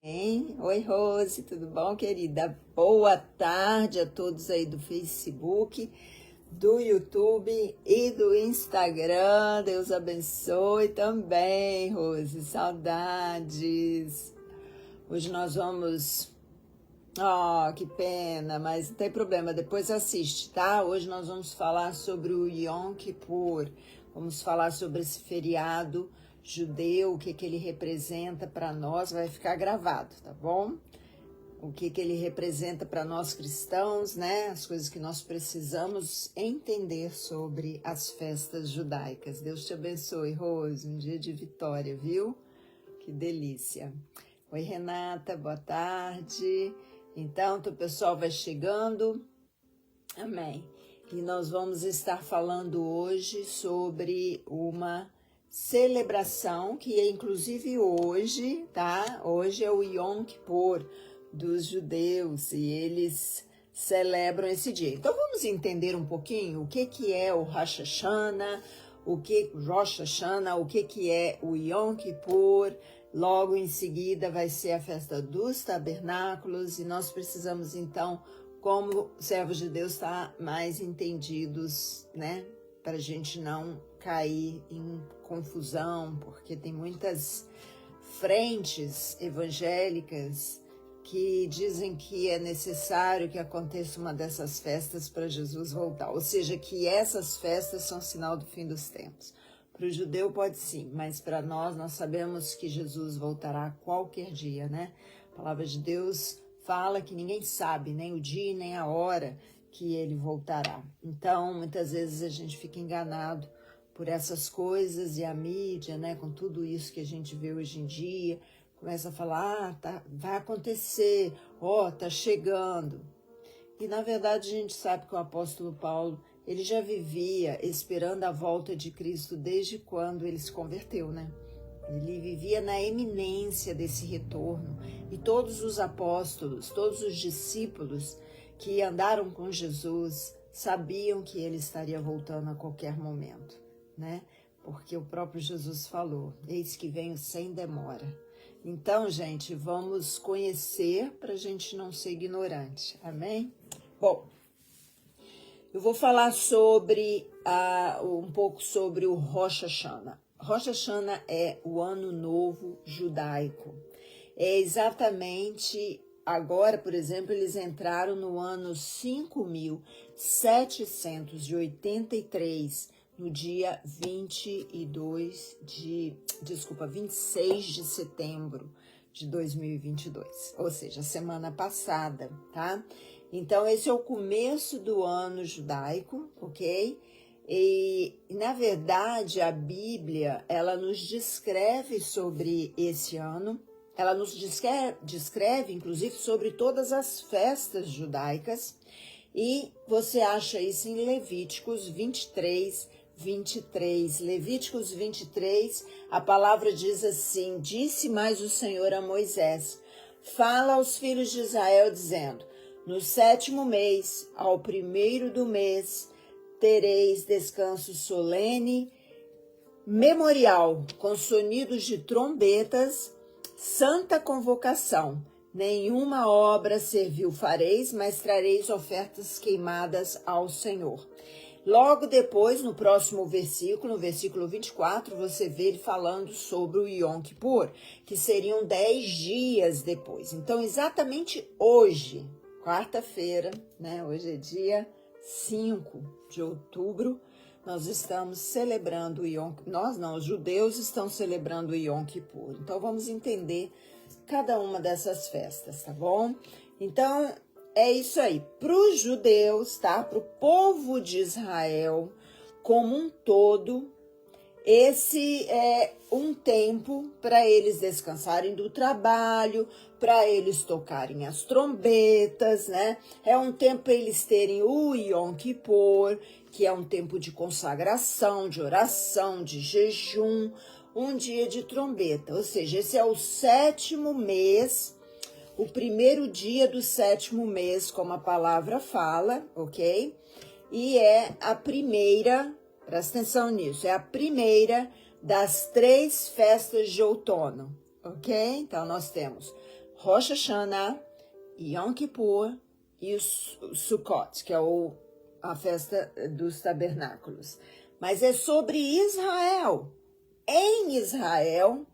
Hein? Oi, Rose, tudo bom, querida? Boa tarde a todos aí do Facebook, do YouTube e do Instagram. Deus abençoe também, Rose. Saudades. Hoje nós vamos. Oh, que pena, mas não tem problema, depois assiste, tá? Hoje nós vamos falar sobre o Yom Kippur. Vamos falar sobre esse feriado judeu, o que ele representa para nós, vai ficar gravado, tá bom? O que ele representa para nós cristãos, né? As coisas que nós precisamos entender sobre as festas judaicas. Deus te abençoe, Rose, um dia de vitória, viu? Que delícia. Oi, Renata, boa tarde. Então, o pessoal vai chegando. Amém. E nós vamos estar falando hoje sobre uma celebração que é inclusive hoje, tá? Hoje é o Yom Kippur dos judeus e eles celebram esse dia. Então vamos entender um pouquinho o que é o Rosh Hashanah, o que é o Yom Kippur. Logo em seguida vai ser a festa dos tabernáculos e nós precisamos então, como servos de Deus, estar mais entendidos, né? Para a gente não cair em confusão, porque tem muitas frentes evangélicas que dizem que é necessário que aconteça uma dessas festas para Jesus voltar, ou seja, que essas festas são sinal do fim dos tempos. Para o judeu pode sim, mas para nós sabemos que Jesus voltará qualquer dia, né? A palavra de Deus fala que ninguém sabe nem o dia nem a hora que ele voltará. Então, muitas vezes a gente fica enganado por essas coisas e a mídia, né? Com tudo isso que a gente vê hoje em dia, começa a falar, vai acontecer, tá chegando. E na verdade a gente sabe que o apóstolo Paulo, ele já vivia esperando a volta de Cristo desde quando ele se converteu, né? Ele vivia na eminência desse retorno. E todos os apóstolos, todos os discípulos que andaram com Jesus sabiam que ele estaria voltando a qualquer momento, né? Porque o próprio Jesus falou, eis que venho sem demora. Então, gente, vamos conhecer para a gente não ser ignorante, amém? Bom, eu vou falar um pouco sobre o Rosh Hashanah. Rosh Hashanah é o Ano Novo Judaico. É exatamente agora, por exemplo, eles entraram no ano 5.783, no dia 26 de setembro de 2022, ou seja, semana passada, tá? Então, esse é o começo do ano judaico, ok? E, na verdade, a Bíblia, ela nos descreve sobre esse ano, ela nos descreve, inclusive, sobre todas as festas judaicas, e você acha isso em Levíticos 23. Levíticos 23, a palavra diz assim, disse mais o Senhor a Moisés, fala aos filhos de Israel, dizendo, no 7º mês, ao 1º do mês, tereis descanso solene, memorial, com sonidos de trombetas, santa convocação. Nenhuma obra servil fareis, mas trareis ofertas queimadas ao Senhor. Logo depois, no próximo versículo, no versículo 24, você vê ele falando sobre o Yom Kippur, que seriam 10 dias depois. Então, exatamente hoje, quarta-feira, né? Hoje é dia 5 de outubro, nós estamos celebrando o Yom Kippur. Nós não, os judeus estão celebrando o Yom Kippur. Então, vamos entender cada uma dessas festas, tá bom? Então, é isso aí. Para os judeus, tá? Para o povo de Israel como um todo, esse é um tempo para eles descansarem do trabalho, para eles tocarem as trombetas, né? É um tempo para eles terem o Yom Kippur, que é um tempo de consagração, de oração, de jejum, um dia de trombeta. Ou seja, esse é o 7º mês, o 1º dia do 7º mês, como a palavra fala, ok? E é a primeira, presta atenção nisso, é a primeira das 3 festas de outono, ok? Então, nós temos Rosh Hashanah, Yom Kippur e o Sukkot, que é a festa dos tabernáculos. Mas é sobre Israel, em Israel,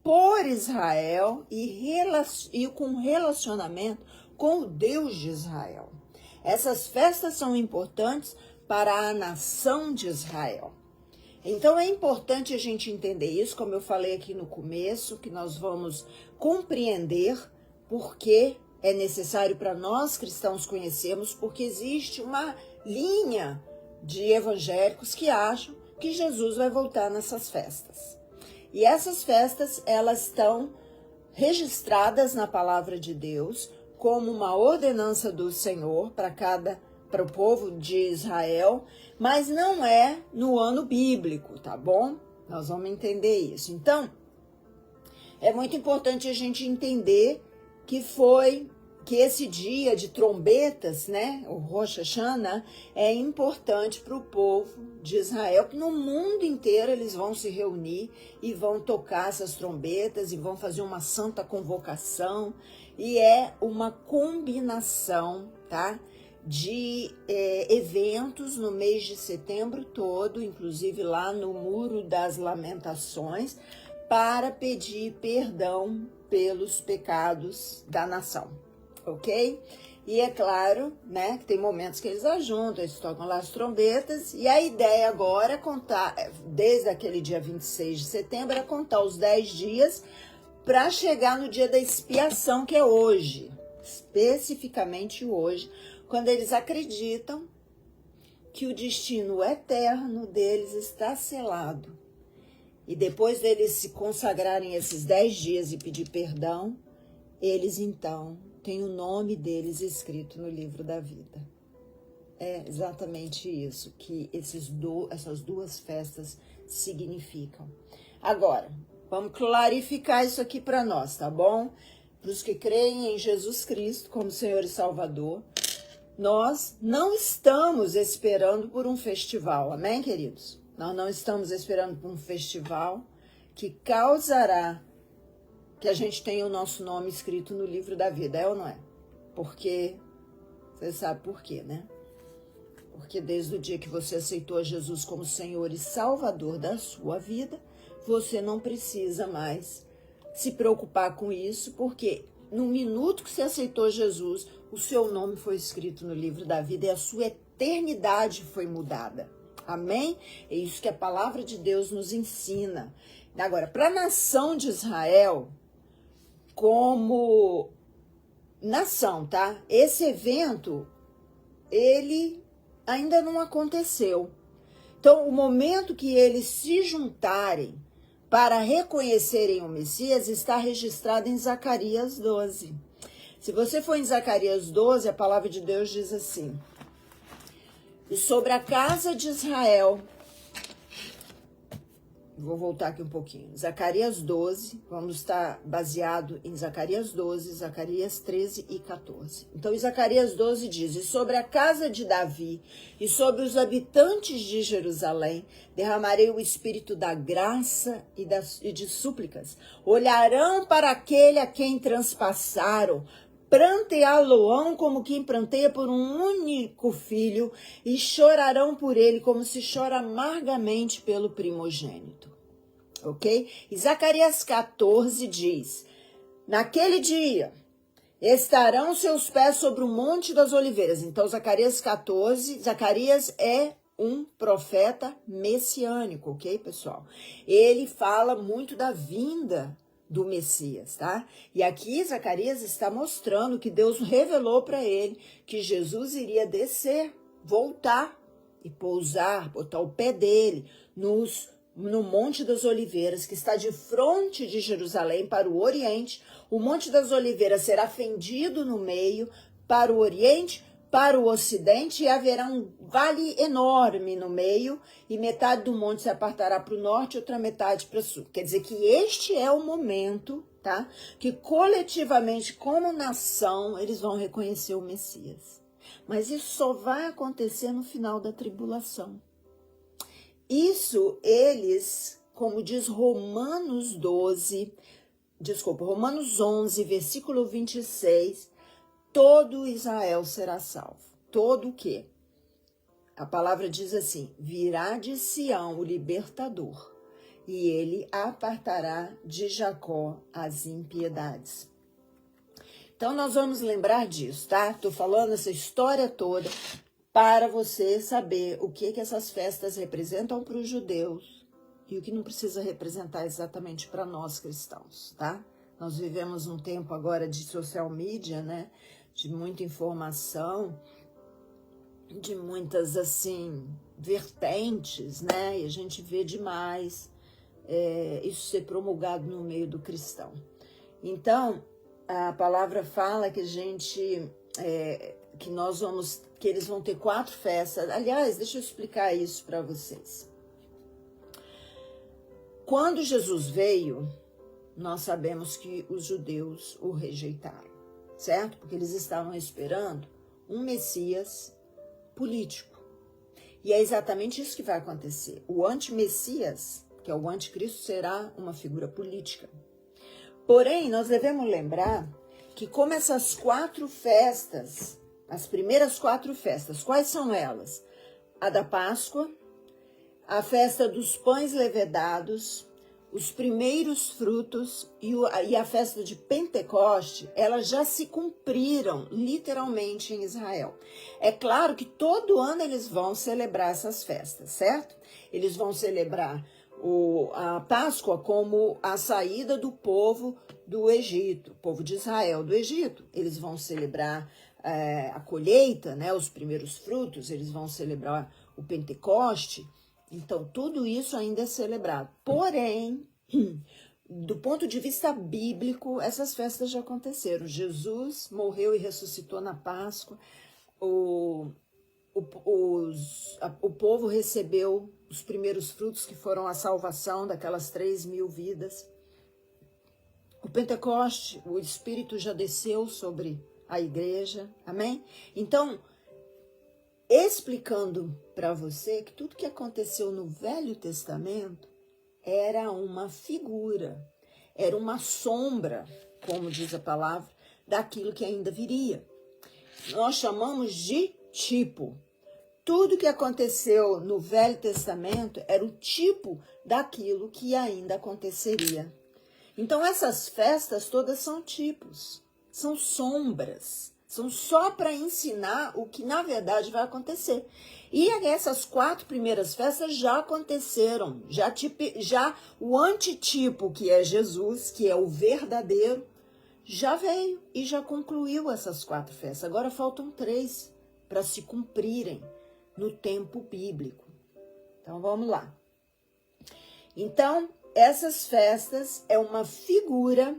por Israel e com relacionamento com o Deus de Israel. Essas festas são importantes para a nação de Israel. Então é importante a gente entender isso, como eu falei aqui no começo, que nós vamos compreender porque é necessário para nós cristãos conhecermos, porque existe uma linha de evangélicos que acham que Jesus vai voltar nessas festas. E essas festas, elas estão registradas na palavra de Deus como uma ordenança do Senhor para o povo de Israel, mas não é no ano bíblico, tá bom? Nós vamos entender isso. Então, é muito importante a gente entender que esse dia de trombetas, né, o Rosh Hashanah, é importante para o povo de Israel, que no mundo inteiro eles vão se reunir e vão tocar essas trombetas e vão fazer uma santa convocação, e é uma combinação, tá, de eventos no mês de setembro todo, inclusive lá no Muro das Lamentações, para pedir perdão pelos pecados da nação, ok? E é claro, né, que tem momentos que eles ajuntam, eles tocam lá as trombetas, e a ideia agora é contar, desde aquele dia 26 de setembro, é contar os 10 dias para chegar no dia da expiação, que é hoje, especificamente hoje, quando eles acreditam que o destino eterno deles está selado. E depois deles se consagrarem esses 10 dias e pedir perdão, eles então têm o nome deles escrito no livro da vida. É exatamente isso que essas duas festas significam. Agora, vamos clarificar isso aqui para nós, tá bom? Para os que creem em Jesus Cristo como Senhor e Salvador, nós não estamos esperando por um festival, amém, queridos? Nós não estamos esperando por um festival que causará que a gente tenha o nosso nome escrito no livro da vida, é ou não é? Porque, você sabe por quê, né? Porque desde o dia que você aceitou Jesus como Senhor e Salvador da sua vida, você não precisa mais se preocupar com isso, porque no minuto que você aceitou Jesus, o seu nome foi escrito no livro da vida e a sua eternidade foi mudada. Amém? É isso que a palavra de Deus nos ensina. Agora, para a nação de Israel, como nação, tá? Esse evento, ele ainda não aconteceu. Então, o momento que eles se juntarem para reconhecerem o Messias está registrado em Zacarias 12. Se você for em Zacarias 12, a palavra de Deus diz assim: e sobre a casa de Israel, vou voltar aqui um pouquinho, Zacarias 12, vamos estar baseado em Zacarias 12, Zacarias 13 e 14. Então, em Zacarias 12 diz: e sobre a casa de Davi e sobre os habitantes de Jerusalém, derramarei o espírito da graça e de súplicas. Olharão para aquele a quem transpassaram, pranteá-lo-ão como quem pranteia por um único filho, e chorarão por ele como se chora amargamente pelo primogênito. Ok? E Zacarias 14 diz: naquele dia estarão seus pés sobre o Monte das Oliveiras. Então, Zacarias 14, Zacarias é um profeta messiânico, ok, pessoal? Ele fala muito da vinda do Messias, tá? E aqui Zacarias está mostrando que Deus revelou para ele que Jesus iria descer, voltar e pousar, botar o pé dele no Monte das Oliveiras, que está de frente de Jerusalém para o Oriente. O Monte das Oliveiras será fendido no meio para o Oriente, para o Ocidente, e haverá um vale enorme no meio, e metade do monte se apartará para o norte e outra metade para o sul. Quer dizer que este é o momento, tá? Que coletivamente, como nação, eles vão reconhecer o Messias. Mas isso só vai acontecer no final da tribulação. Isso eles, como diz Romanos 12, Romanos 11, versículo 26, todo Israel será salvo. Todo o quê? A palavra diz assim, virá de Sião o libertador, e ele apartará de Jacó as impiedades. Então, nós vamos lembrar disso, tá? Estou falando essa história toda para você saber o que essas festas representam para os judeus e o que não precisa representar exatamente para nós cristãos, tá? Nós vivemos um tempo agora de social media, né? De muita informação, de muitas, assim, vertentes, né? E a gente vê demais isso ser promulgado no meio do cristão. Então, a palavra fala que que eles vão ter 4 festas. Aliás, deixa eu explicar isso para vocês. Quando Jesus veio, nós sabemos que os judeus o rejeitaram, certo? Porque eles estavam esperando um Messias político. E é exatamente isso que vai acontecer. O anti-Messias, que é o anticristo, será uma figura política. Porém, nós devemos lembrar que como essas 4 festas, as primeiras 4 festas, quais são elas? A da Páscoa, a festa dos pães levedados, os primeiros frutos e a festa de Pentecoste, elas já se cumpriram literalmente em Israel. É claro que todo ano eles vão celebrar essas festas, certo? Eles vão celebrar a Páscoa como a saída do povo do Egito, o povo de Israel do Egito. Eles vão celebrar a colheita, né, os primeiros frutos, eles vão celebrar o Pentecoste. Então, tudo isso ainda é celebrado. Porém, do ponto de vista bíblico, essas festas já aconteceram. Jesus morreu e ressuscitou na Páscoa. O povo recebeu os primeiros frutos, que foram a salvação daquelas 3.000 vidas. O Pentecoste, o Espírito já desceu sobre a igreja, amém? Então, explicando para você que tudo que aconteceu no Velho Testamento era uma figura, era uma sombra, como diz a palavra, daquilo que ainda viria. Nós chamamos de tipo. Tudo que aconteceu no Velho Testamento era o tipo daquilo que ainda aconteceria. Então, essas festas todas são tipos, são sombras, são só para ensinar o que na verdade vai acontecer. E essas 4 primeiras festas já aconteceram, já o antitipo, que é Jesus, que é o verdadeiro, já veio e já concluiu essas 4 festas. Agora faltam 3 para se cumprirem no tempo bíblico. Então, vamos lá. Então, essas festas é uma figura,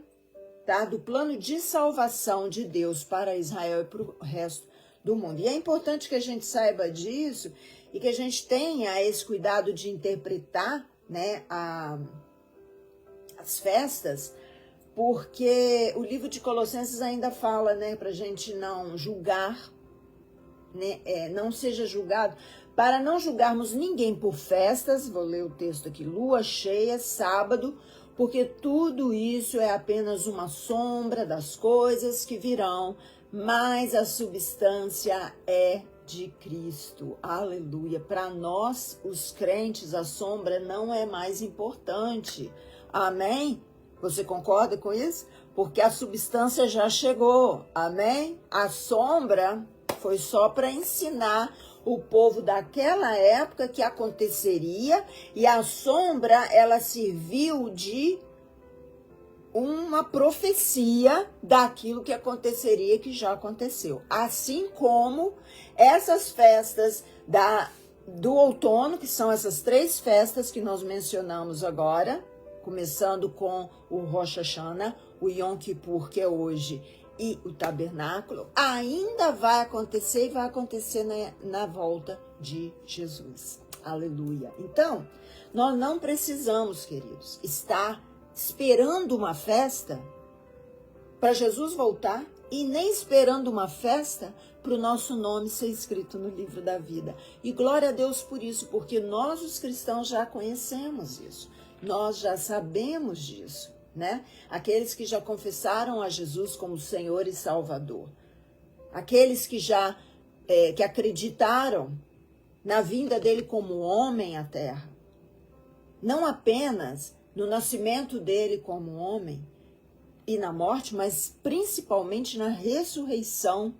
tá, do plano de salvação de Deus para Israel e para o resto do mundo. E é importante que a gente saiba disso e que a gente tenha esse cuidado de interpretar, né, as festas, porque o livro de Colossenses ainda fala, né, para a gente não julgar, né, não seja julgado, para não julgarmos ninguém por festas, vou ler o texto aqui, lua cheia, sábado, porque tudo isso é apenas uma sombra das coisas que virão, mas a substância é de Cristo. Aleluia. Para nós, os crentes, a sombra não é mais importante. Amém? Você concorda com isso? Porque a substância já chegou. Amém? A sombra foi só para ensinar o povo daquela época que aconteceria, e a sombra, ela serviu de uma profecia daquilo que aconteceria, que já aconteceu. Assim como essas festas do outono, que são essas 3 festas que nós mencionamos agora, começando com o Rosh Hashanah, o Yom Kippur, que é hoje, e o tabernáculo, ainda vai acontecer e vai acontecer na volta de Jesus. Aleluia. Então, nós não precisamos, queridos, estar esperando uma festa para Jesus voltar e nem esperando uma festa para o nosso nome ser escrito no livro da vida. E glória a Deus por isso, porque nós, os cristãos, já conhecemos isso. Nós já sabemos disso. né? Aqueles que já confessaram a Jesus como Senhor e Salvador. Aqueles que já que acreditaram na vinda dele como homem à terra. Não apenas no nascimento dele como homem e na morte, mas principalmente na ressurreição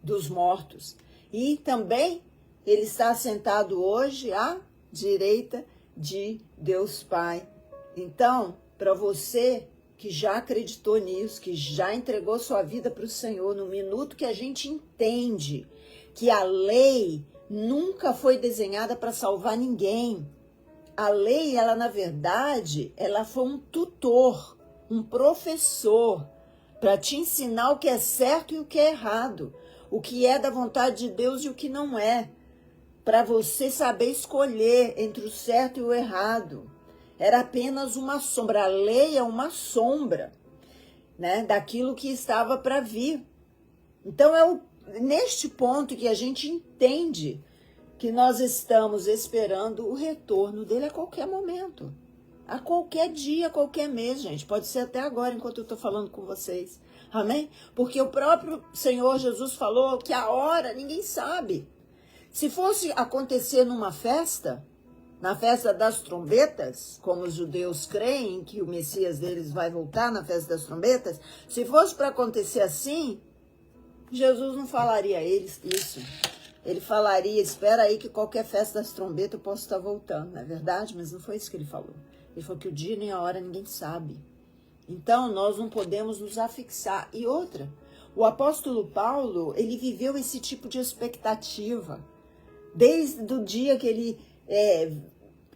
dos mortos. E também ele está assentado hoje à direita de Deus Pai. Então, para você que já acreditou nisso, que já entregou sua vida para o Senhor, no minuto que a gente entende que a lei nunca foi desenhada para salvar ninguém. A lei, ela na verdade, ela foi um tutor, um professor, para te ensinar o que é certo e o que é errado, o que é da vontade de Deus e o que não é, para você saber escolher entre o certo e o errado. Era apenas uma sombra, a lei é uma sombra, né, daquilo que estava para vir. Então é neste ponto que a gente entende que nós estamos esperando o retorno dele a qualquer momento, a qualquer dia, a qualquer mês, gente. Pode ser até agora, enquanto eu estou falando com vocês. Amém? Porque o próprio Senhor Jesus falou que a hora ninguém sabe. Se fosse acontecer numa festa, na festa das trombetas, como os judeus creem que o Messias deles vai voltar na festa das trombetas, se fosse para acontecer assim, Jesus não falaria a eles isso. Ele falaria, espera aí que qualquer festa das trombetas eu posso estar voltando, não é verdade? Mas não foi isso que ele falou. Ele falou que o dia nem a hora ninguém sabe. Então, nós não podemos nos afixar. E outra, o apóstolo Paulo, ele viveu esse tipo de expectativa. Desde o dia que ele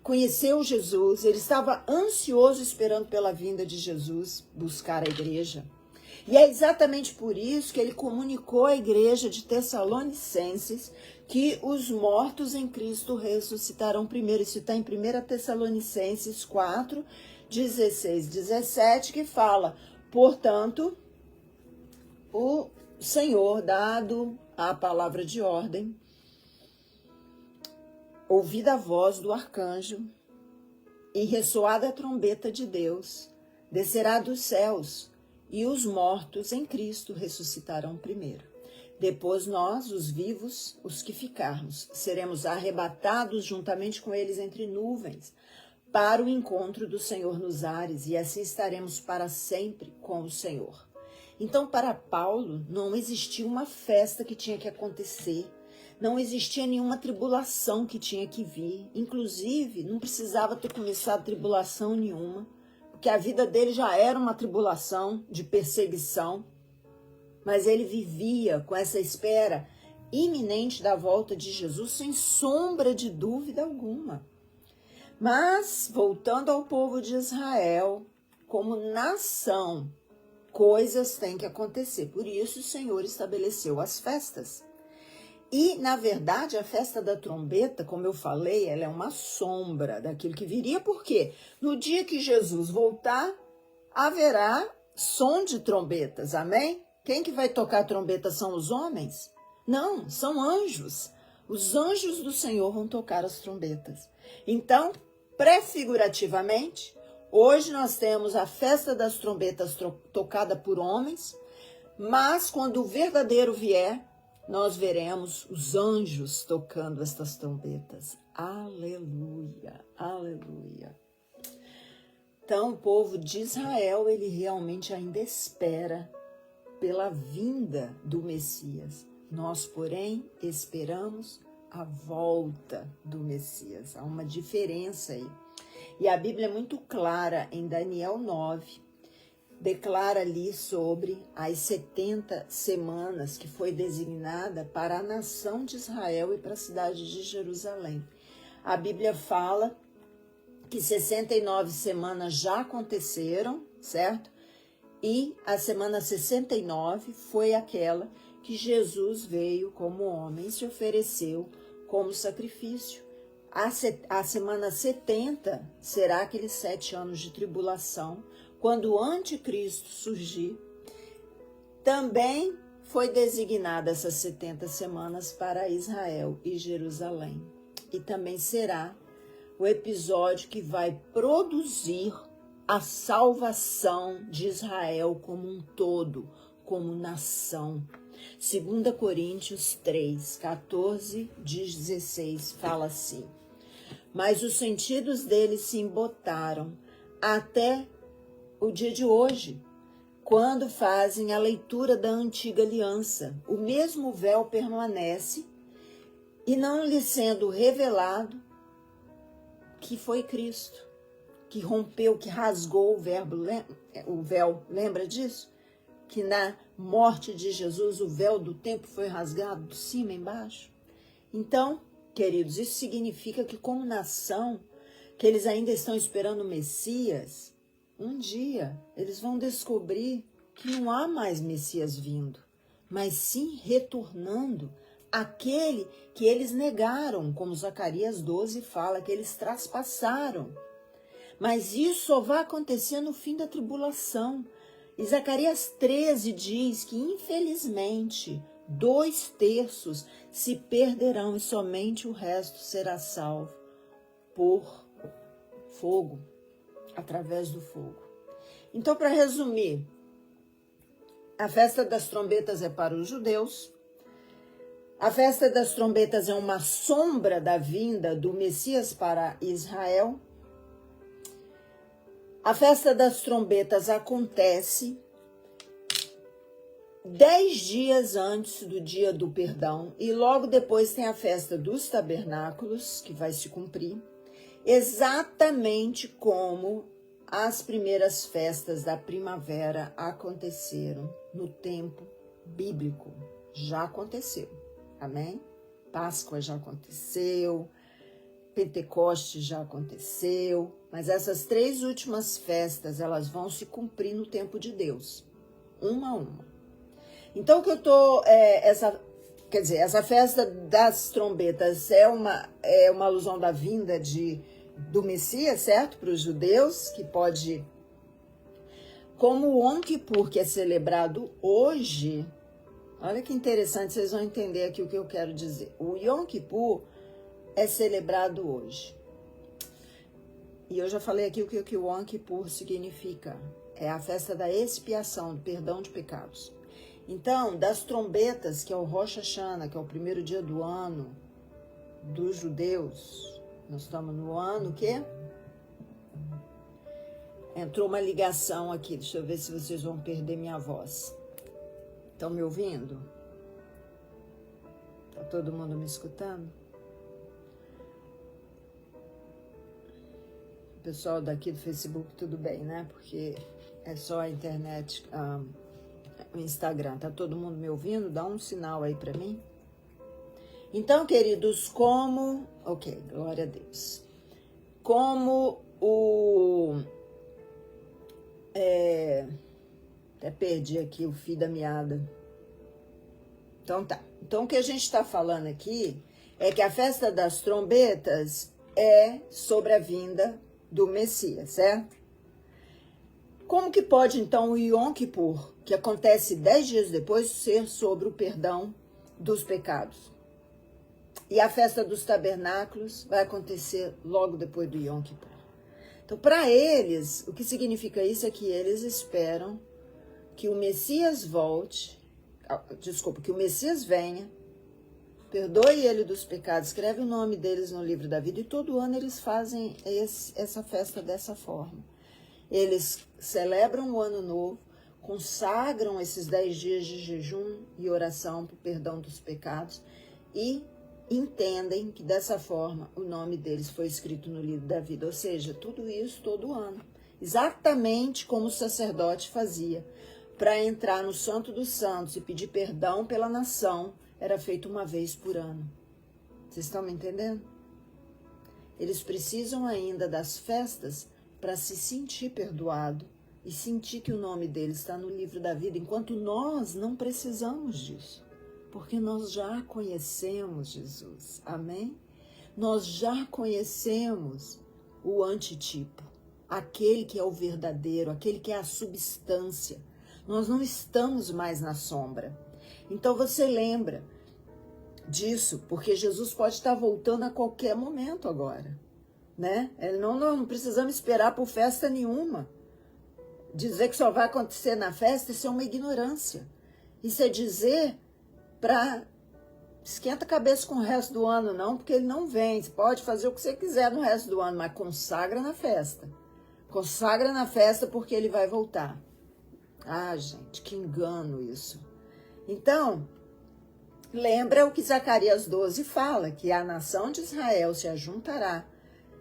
conheceu Jesus, ele estava ansioso esperando pela vinda de Jesus buscar a igreja. E é exatamente por isso que ele comunicou à igreja de Tessalonicenses que os mortos em Cristo ressuscitarão primeiro. Isso está em 1 Tessalonicenses 4, 16, 17, que fala, portanto, o Senhor, dado a palavra de ordem, ouvida a voz do arcanjo e ressoada a trombeta de Deus, descerá dos céus, e os mortos em Cristo ressuscitarão primeiro. Depois nós, os vivos, os que ficarmos, seremos arrebatados juntamente com eles entre nuvens, para o encontro do Senhor nos ares, e assim estaremos para sempre com o Senhor. Então, para Paulo, não existia uma festa que tinha que acontecer, não existia nenhuma tribulação que tinha que vir, inclusive não precisava ter começado tribulação nenhuma, porque a vida dele já era uma tribulação de perseguição, mas ele vivia com essa espera iminente da volta de Jesus, sem sombra de dúvida alguma. Mas, voltando ao povo de Israel, como nação, coisas têm que acontecer. Por isso o Senhor estabeleceu as festas. E, na verdade, a festa da trombeta, como eu falei, ela é uma sombra daquilo que viria, porque no dia que Jesus voltar, haverá som de trombetas, amém? Quem que vai tocar a trombeta são os homens? Não, são anjos. Os anjos do Senhor vão tocar as trombetas. Então, prefigurativamente, hoje nós temos a festa das trombetas tocada por homens, mas quando o verdadeiro vier, nós veremos os anjos tocando estas trombetas. Aleluia, aleluia. Então, o povo de Israel, ele realmente ainda espera pela vinda do Messias. Nós, porém, esperamos a volta do Messias. Há uma diferença aí. E a Bíblia é muito clara em Daniel 9, declara ali sobre as 70 semanas que foi designada para a nação de Israel e para a cidade de Jerusalém. A Bíblia fala que 69 semanas já aconteceram, certo? E a semana 69 foi aquela que Jesus veio como homem e se ofereceu como sacrifício. A semana 70 será aqueles 7 anos de tribulação, quando o anticristo surgir. Também foi designada essas 70 semanas para Israel e Jerusalém. E também será o episódio que vai produzir a salvação de Israel como um todo, como nação. 2 Coríntios 3, 14, 16 fala assim: mas os sentidos deles se embotaram até o dia de hoje, quando fazem a leitura da antiga aliança. O mesmo véu permanece, e não lhe sendo revelado que foi Cristo, que rompeu, que rasgou o véu. Lembra disso? Que na morte de Jesus o véu do templo foi rasgado de cima a embaixo. Então, queridos, isso significa que como nação, que eles ainda estão esperando o Messias, um dia eles vão descobrir que não há mais Messias vindo, mas sim retornando aquele que eles negaram, como Zacarias 12 fala, que eles traspassaram. Mas isso só vai acontecer no fim da tribulação. E Zacarias 13 diz que, infelizmente, 2/3 se perderão e somente o resto será salvo por fogo, através do fogo. Então, para resumir, a festa das trombetas é para os judeus. A festa das trombetas é uma sombra da vinda do Messias para Israel. A festa das trombetas acontece 10 dias antes do dia do perdão, e logo depois tem a festa dos tabernáculos, que vai se cumprir, exatamente como as primeiras festas da primavera aconteceram no tempo bíblico. Já aconteceu, amém? Páscoa já aconteceu, Pentecostes já aconteceu, mas essas 3 últimas festas, elas vão se cumprir no tempo de Deus, uma a uma. Então, essa festa das trombetas é uma alusão da vinda do Messias, certo? Para os judeus, que pode... Como o Yom Kippur, que é celebrado hoje, olha que interessante, vocês vão entender aqui o que eu quero dizer. O Yom Kippur é celebrado hoje. E eu já falei aqui o que o Yom Kippur significa. É a festa da expiação, do perdão de pecados. Então, das trombetas, que é o Rosh Hashanah, que é o primeiro dia do ano dos judeus, nós estamos no ano que entrou uma ligação aqui, deixa eu ver se vocês vão perder minha voz. Estão me ouvindo? Tá todo mundo me escutando? O pessoal daqui do Facebook, tudo bem, né? Porque é só a internet, o Instagram. Tá todo mundo me ouvindo? Dá um sinal aí para mim. Então, queridos, ok, glória a Deus. Como até perdi aqui o fio da meada. Então tá. Então, o que a gente está falando aqui é que a festa das trombetas é sobre a vinda do Messias, certo? Como que pode, então, o Yom Kippur, que acontece 10 dias depois, ser sobre o perdão dos pecados? E a festa dos tabernáculos vai acontecer logo depois do Yom Kippur. Então, para eles, o que significa isso é que eles esperam que o Messias que o Messias venha, perdoe ele dos pecados, escreve o nome deles no livro da vida, e todo ano eles fazem essa festa dessa forma. Eles celebram o ano novo, consagram esses 10 dias de jejum e oração para o perdão dos pecados e entendem que dessa forma o nome deles foi escrito no livro da vida. Ou seja, tudo isso todo ano. Exatamente como o sacerdote fazia. Para entrar no Santo dos Santos e pedir perdão pela nação, era feito uma vez por ano. Vocês estão me entendendo? Eles precisam ainda das festas para se sentir perdoado e sentir que o nome deles está no livro da vida, enquanto nós não precisamos disso, porque nós já conhecemos Jesus, amém? Nós já conhecemos o antitipo, aquele que é o verdadeiro, aquele que é a substância. Nós não estamos mais na sombra. Então você lembra disso, porque Jesus pode estar voltando a qualquer momento agora, né? Não precisamos esperar por festa nenhuma. dizer que só vai acontecer na festa, isso é uma ignorância. Isso é dizer para esquenta a cabeça com o resto do ano, não, porque ele não vem. Você pode fazer o que você quiser no resto do ano, mas consagra na festa. Consagra na festa porque ele vai voltar. Ah, gente, que engano isso. Então, lembra o que Zacarias 12 fala, que a nação de Israel se ajuntará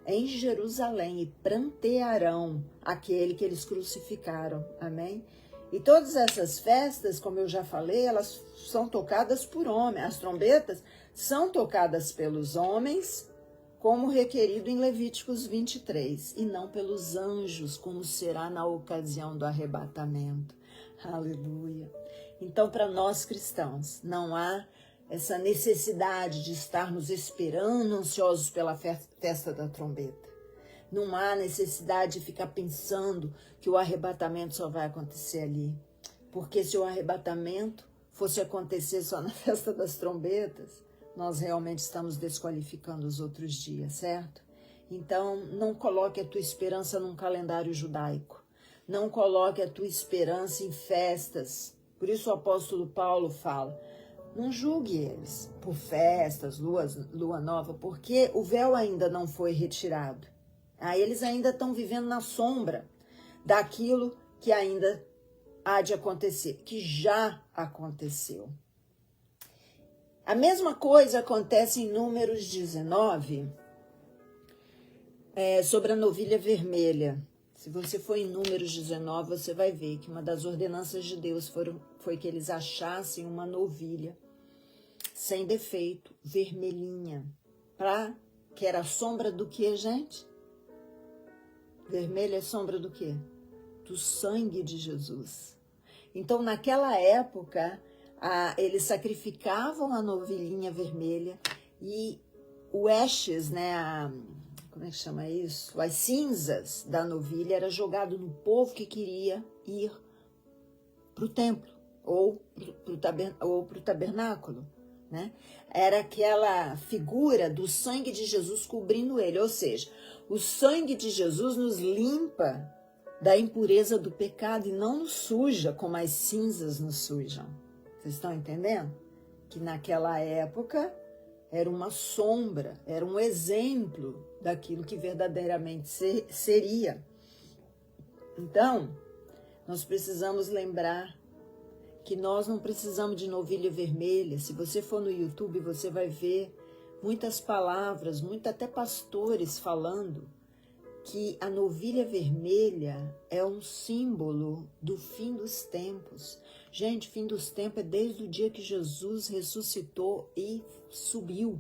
em Jerusalém e prantearão aquele que eles crucificaram. Amém? E todas essas festas, como eu já falei, elas são tocadas por homens. As trombetas são tocadas pelos homens, como requerido em Levíticos 23, e não pelos anjos, como será na ocasião do arrebatamento. Aleluia. Então, para nós cristãos, não há essa necessidade de estarmos esperando, ansiosos pela festa da trombeta. Não há necessidade de ficar pensando que o arrebatamento só vai acontecer ali. Porque se o arrebatamento fosse acontecer só na festa das trombetas, nós realmente estamos desqualificando os outros dias, certo? Então, não coloque a tua esperança num calendário judaico. Não coloque a tua esperança em festas. Por isso o apóstolo Paulo fala, não julgue eles por festas, lua nova, porque o véu ainda não foi retirado. Eles ainda estão vivendo na sombra daquilo que ainda há de acontecer, que já aconteceu. A mesma coisa acontece em Números 19, sobre a novilha vermelha. Se você for em Números 19, você vai ver que uma das ordenanças de Deus foi que eles achassem uma novilha sem defeito, vermelhinha, que era a sombra do que, gente? Vermelha é sombra do quê? Do sangue de Jesus. Então, naquela época, eles sacrificavam a novilhinha vermelha e o ashes, né? Como é que chama isso? As cinzas da novilha era jogado no povo que queria ir para o templo ou para o tabernáculo, né? Era aquela figura do sangue de Jesus cobrindo ele, ou seja, o sangue de Jesus nos limpa da impureza do pecado e não nos suja como as cinzas nos sujam. Vocês estão entendendo? Que naquela época era uma sombra, era um exemplo daquilo que verdadeiramente seria. Então, nós precisamos lembrar que nós não precisamos de novilha vermelha. Se você for no YouTube, você vai ver muitas palavras, até pastores falando que a novilha vermelha é um símbolo do fim dos tempos. Gente, fim dos tempos é desde o dia que Jesus ressuscitou e subiu.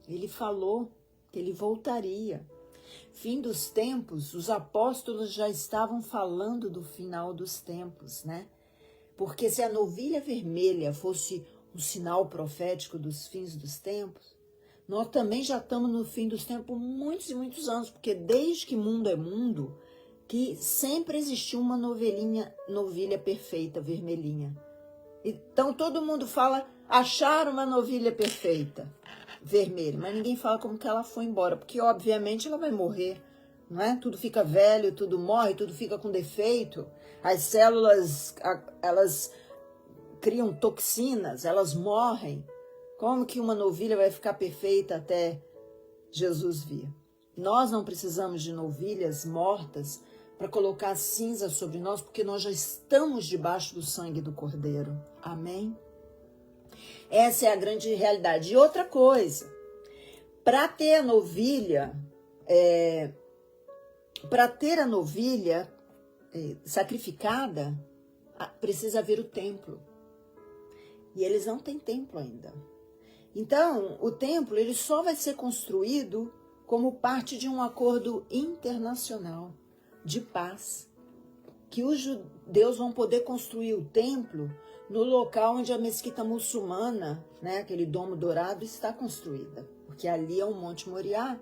Ele falou que ele voltaria. Fim dos tempos, os apóstolos já estavam falando do final dos tempos, né? Porque se a novilha vermelha fosse um sinal profético dos fins dos tempos, nós também já estamos no fim dos tempos por muitos e muitos anos, porque desde que mundo é mundo, que sempre existiu uma novilha perfeita, vermelhinha. Então todo mundo fala, achar uma novilha perfeita, vermelha, mas ninguém fala como que ela foi embora, porque obviamente ela vai morrer, não é? Tudo fica velho, tudo morre, tudo fica com defeito, as células, elas criam toxinas, elas morrem. Como que uma novilha vai ficar perfeita até Jesus vir? Nós não precisamos de novilhas mortas para colocar cinza sobre nós, porque nós já estamos debaixo do sangue do Cordeiro. Amém? Essa é a grande realidade. E outra coisa, para ter a novilha, sacrificada, precisa haver o templo. E eles não têm templo ainda. Então, o templo ele só vai ser construído como parte de um acordo internacional de paz, que os judeus vão poder construir o templo no local onde a mesquita muçulmana, né, aquele domo dourado, está construída, porque ali é o Monte Moriá.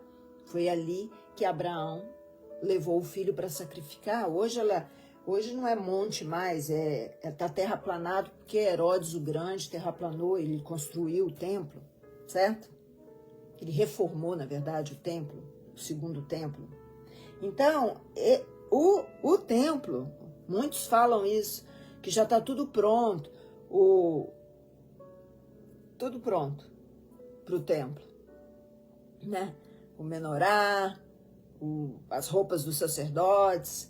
Foi ali que Abraão levou o filho para sacrificar. Hoje não é monte mais, tá terraplanado, porque Herodes o Grande terraplanou, ele construiu o templo, certo? Ele reformou, na verdade, o templo, o segundo templo. Então, o templo, Muitos falam isso, que já está tudo pronto, tudo pronto para o templo, né? O menorá, as roupas dos sacerdotes,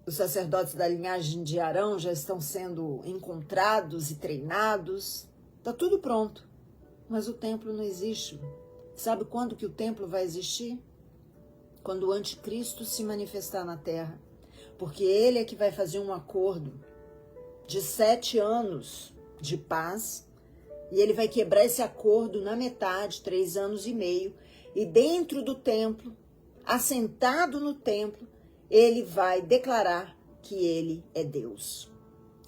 os sacerdotes da linhagem de Arão já estão sendo encontrados e treinados, está tudo pronto, mas o templo não existe. Sabe quando que o templo vai existir? Quando o anticristo se manifestar na terra, porque ele é que vai fazer um acordo de 7 anos de paz, e ele vai quebrar esse acordo na metade, 3 anos e meio, e dentro do templo, assentado no templo, ele vai declarar que ele é Deus,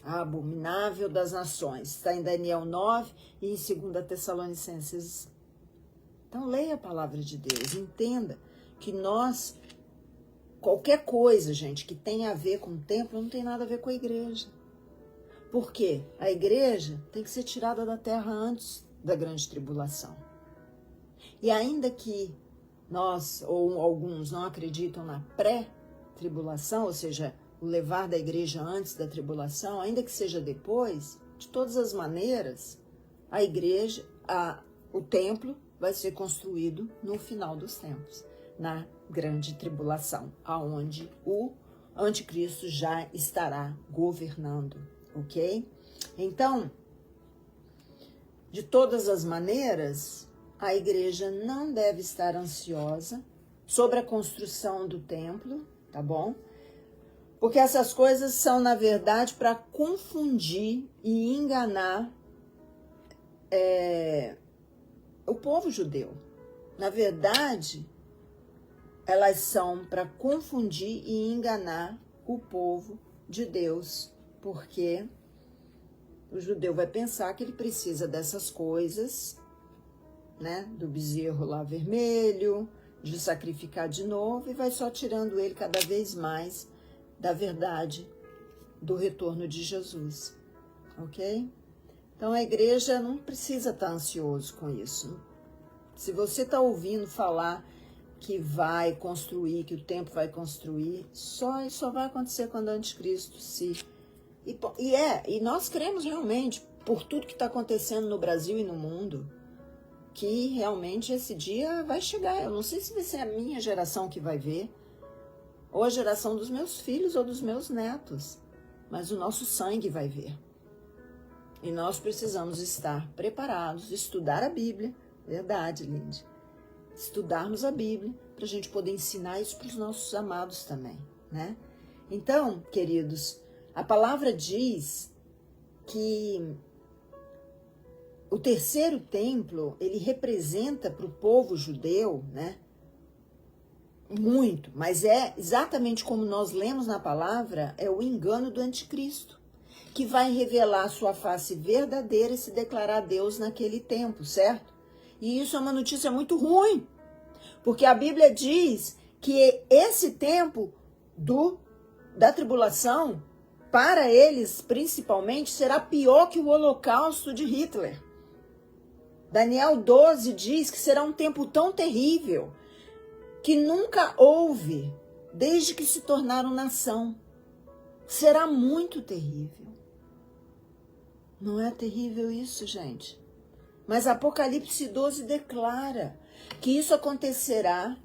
a abominável das nações. Está em Daniel 9 e em 2 Tessalonicenses. Então leia a palavra de Deus, entenda que nós, qualquer coisa, gente, que tenha a ver com o templo, não tem nada a ver com a igreja. Por quê? A igreja tem que ser tirada da terra antes da grande tribulação. E ainda que nós, ou alguns, não acreditam na pré-tribulação, ou seja, o levar da igreja antes da tribulação, ainda que seja depois, de todas as maneiras, a igreja, o templo vai ser construído no final dos tempos, na grande tribulação, aonde o anticristo já estará governando, ok? Então, de todas as maneiras, a igreja não deve estar ansiosa sobre a construção do templo, tá bom? Porque essas coisas são, na verdade, para confundir e enganar o povo judeu. Na verdade, elas são para confundir e enganar o povo de Deus, porque o judeu vai pensar que ele precisa dessas coisas, né, do bezerro lá vermelho, de sacrificar de novo, e vai só tirando ele cada vez mais da verdade do retorno de Jesus, ok? Então a igreja não precisa estar ansioso com isso. Se você está ouvindo falar que vai construir, que o templo vai construir, só vai acontecer quando o anticristo se... E nós cremos realmente, por tudo que está acontecendo no Brasil e no mundo, que realmente esse dia vai chegar. Eu não sei se vai ser a minha geração que vai ver, ou a geração dos meus filhos ou dos meus netos, mas o nosso sangue vai ver. E nós precisamos estar preparados, estudar a Bíblia, verdade, Lindy, estudarmos a Bíblia, para a gente poder ensinar isso para os nossos amados também, né? Então, queridos, a palavra diz que o terceiro templo, ele representa para o povo judeu, né? Muito, mas é exatamente como nós lemos na palavra, é o engano do anticristo, que vai revelar sua face verdadeira e se declarar Deus naquele tempo, certo? E isso é uma notícia muito ruim, porque a Bíblia diz que esse tempo da tribulação, para eles principalmente, será pior que o Holocausto de Hitler. Daniel 12 diz que será um tempo tão terrível que nunca houve desde que se tornaram nação. Será muito terrível. Não é terrível isso, gente? Mas Apocalipse 12 declara que isso acontecerá,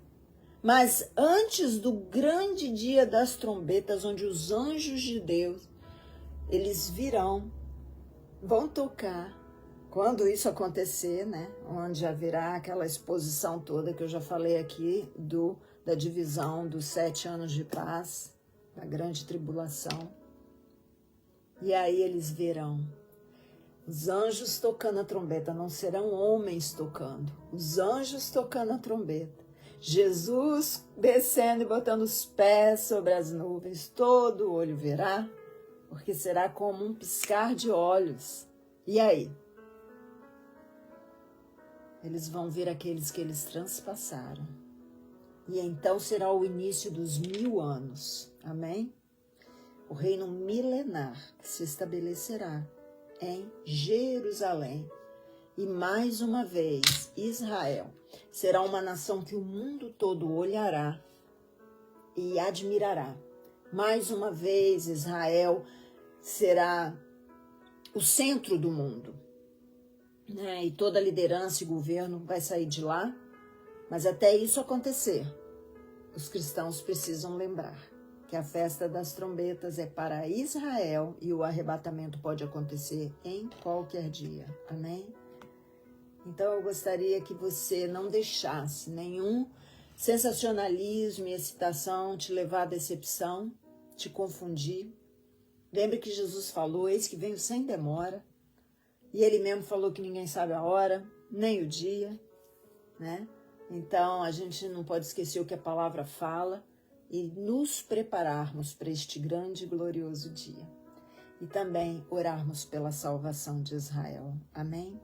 mas antes do grande dia das trombetas, onde os anjos de Deus, eles vão tocar. Quando isso acontecer, né, onde haverá aquela exposição toda que eu já falei aqui, da divisão dos 7 anos de paz, da grande tribulação. E aí eles verão os anjos tocando a trombeta, não serão homens tocando, os anjos tocando a trombeta. Jesus descendo e botando os pés sobre as nuvens, todo olho verá, porque será como um piscar de olhos. E aí? Eles vão ver aqueles que eles transpassaram. E então será o início dos 1000 anos. Amém? O reino milenar que se estabelecerá em Jerusalém. E mais uma vez, Israel será uma nação que o mundo todo olhará e admirará. Mais uma vez, Israel será o centro do mundo, né? E toda a liderança e governo vai sair de lá. Mas até isso acontecer, os cristãos precisam lembrar que a festa das trombetas é para Israel e o arrebatamento pode acontecer em qualquer dia. Amém? Então eu gostaria que você não deixasse nenhum sensacionalismo e excitação te levar à decepção, te confundir. Lembre que Jesus falou, eis que venho sem demora. E ele mesmo falou que ninguém sabe a hora, nem o dia, né? Então, a gente não pode esquecer o que a palavra fala e nos prepararmos para este grande e glorioso dia. E também orarmos pela salvação de Israel. Amém?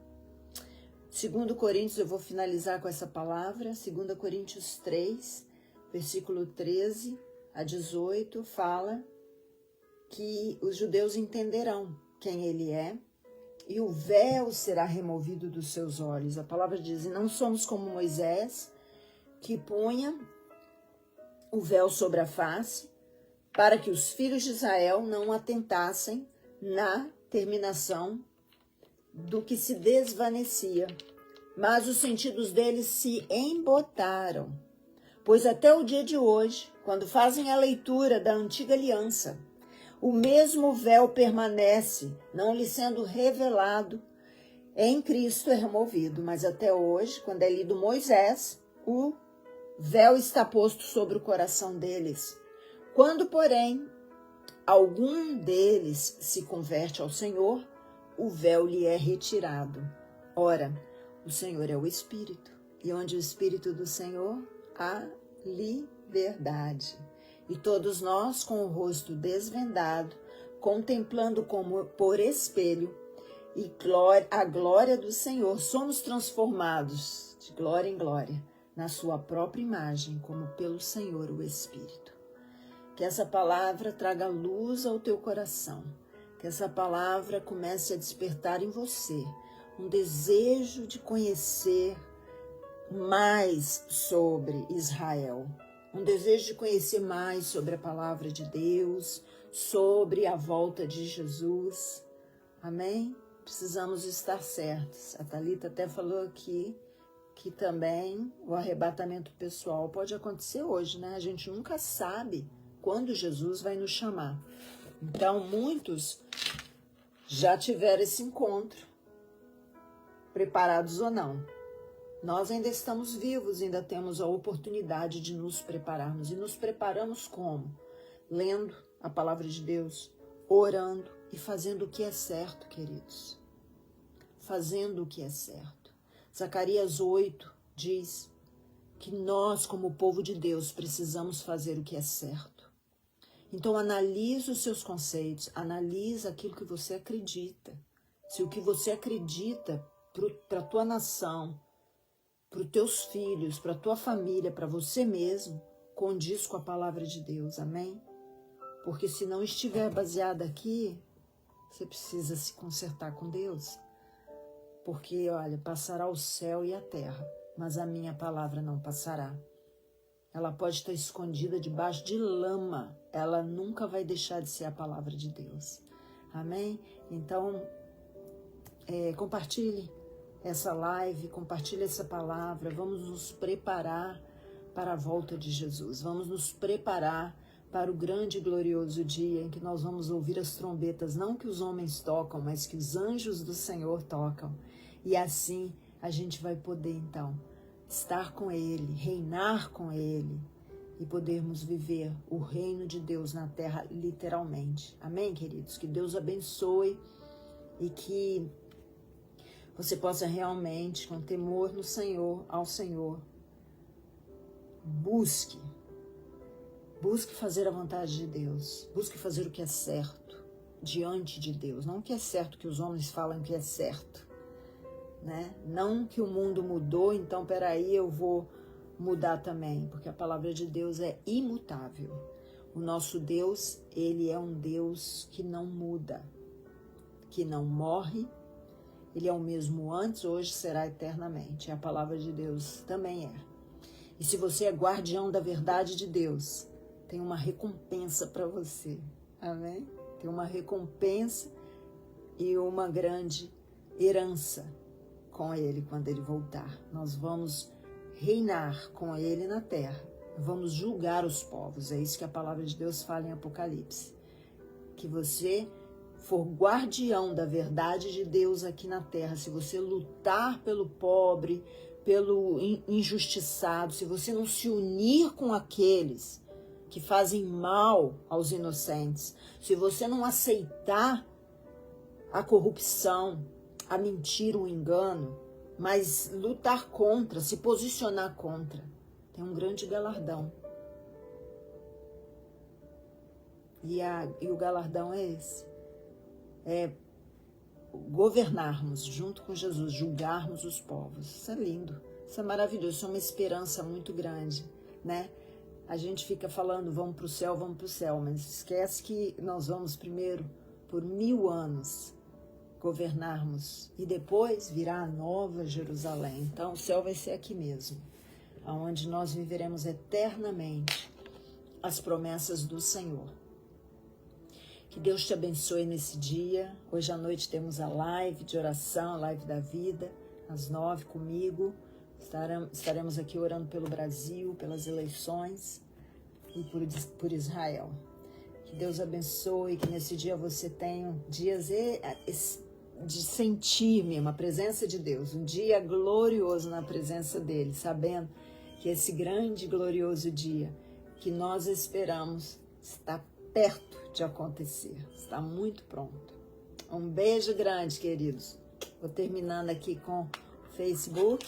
2 Coríntios, eu vou finalizar com essa palavra. 2 Coríntios 3, versículo 13 a 18, fala que os judeus entenderão quem ele é, e o véu será removido dos seus olhos. A palavra diz, e não somos como Moisés, que punha o véu sobre a face, para que os filhos de Israel não atentassem na terminação do que se desvanecia. Mas os sentidos deles se embotaram, pois até o dia de hoje, quando fazem a leitura da antiga aliança, o mesmo véu permanece, não lhe sendo revelado, em Cristo é removido. Mas até hoje, quando é lido Moisés, o véu está posto sobre o coração deles. Quando, porém, algum deles se converte ao Senhor, o véu lhe é retirado. Ora, o Senhor é o Espírito, e onde o Espírito do Senhor há liberdade. E todos nós, com o rosto desvendado, contemplando como por espelho e a glória do Senhor, somos transformados de glória em glória, na sua própria imagem, como pelo Senhor o Espírito. Que essa palavra traga luz ao teu coração, que essa palavra comece a despertar em você um desejo de conhecer mais sobre Israel, um desejo de conhecer mais sobre a palavra de Deus, sobre a volta de Jesus. Amém? Precisamos estar certos. A Thalita até falou aqui que também o arrebatamento pessoal pode acontecer hoje, né? A gente nunca sabe quando Jesus vai nos chamar. Então, muitos já tiveram esse encontro, preparados ou não. Nós ainda estamos vivos, ainda temos a oportunidade de nos prepararmos. E nos preparamos como? Lendo a palavra de Deus, orando e fazendo o que é certo, queridos. Fazendo o que é certo. Zacarias 8 diz que nós, como povo de Deus, precisamos fazer o que é certo. Então, analise os seus conceitos, analise aquilo que você acredita. Se o que você acredita para a tua nação, para os teus filhos, para a tua família, para você mesmo, condiz com a palavra de Deus, amém? Porque se não estiver baseada aqui, você precisa se consertar com Deus. Porque, olha, passará o céu e a terra, mas a minha palavra não passará. Ela pode estar escondida debaixo de lama, ela nunca vai deixar de ser a palavra de Deus, amém? Então, compartilhe essa live, compartilhe essa palavra, vamos nos preparar para a volta de Jesus, vamos nos preparar para o grande e glorioso dia em que nós vamos ouvir as trombetas, não que os homens tocam, mas que os anjos do Senhor tocam, e assim a gente vai poder então estar com Ele, reinar com Ele e podermos viver o reino de Deus na terra literalmente, amém, queridos? Que Deus abençoe e que você possa realmente, com temor no Senhor, ao Senhor, busque fazer a vontade de Deus, busque fazer o que é certo diante de Deus, não o que é certo que os homens falam que é certo, né? Não que o mundo mudou, então peraí, eu vou mudar também, porque a palavra de Deus é imutável. O nosso Deus, ele é um Deus que não muda, que não morre. Ele é o mesmo antes, hoje, será eternamente. A palavra de Deus também é. E se você é guardião da verdade de Deus, tem uma recompensa para você. Amém? Tem uma recompensa e uma grande herança com Ele quando Ele voltar. Nós vamos reinar com Ele na terra. Vamos julgar os povos. É isso que a palavra de Deus fala em Apocalipse. Que você for guardião da verdade de Deus aqui na terra, se você lutar pelo pobre, pelo injustiçado, se você não se unir com aqueles que fazem mal aos inocentes, se você não aceitar a corrupção, a mentira, o engano, mas lutar contra, se posicionar contra, tem um grande galardão. E o galardão é esse. É governarmos junto com Jesus, julgarmos os povos. Isso é lindo, isso é maravilhoso, isso é uma esperança muito grande, né? A gente fica falando, vamos para o céu, mas esquece que nós vamos primeiro, por 1000 anos, governarmos, e depois virá a nova Jerusalém. Então o céu vai ser aqui mesmo, onde nós viveremos eternamente as promessas do Senhor. Que Deus te abençoe nesse dia. Hoje à noite temos a live de oração, a live da vida, às 9 comigo. Estaremos aqui orando pelo Brasil, pelas eleições e por Israel. Que Deus abençoe, que nesse dia você tenha dias de sentir mesmo a presença de Deus, um dia glorioso na presença dele, sabendo que esse grande e glorioso dia que nós esperamos está perto de acontecer, está muito pronto. Um beijo grande, queridos. Vou terminando aqui com o Facebook.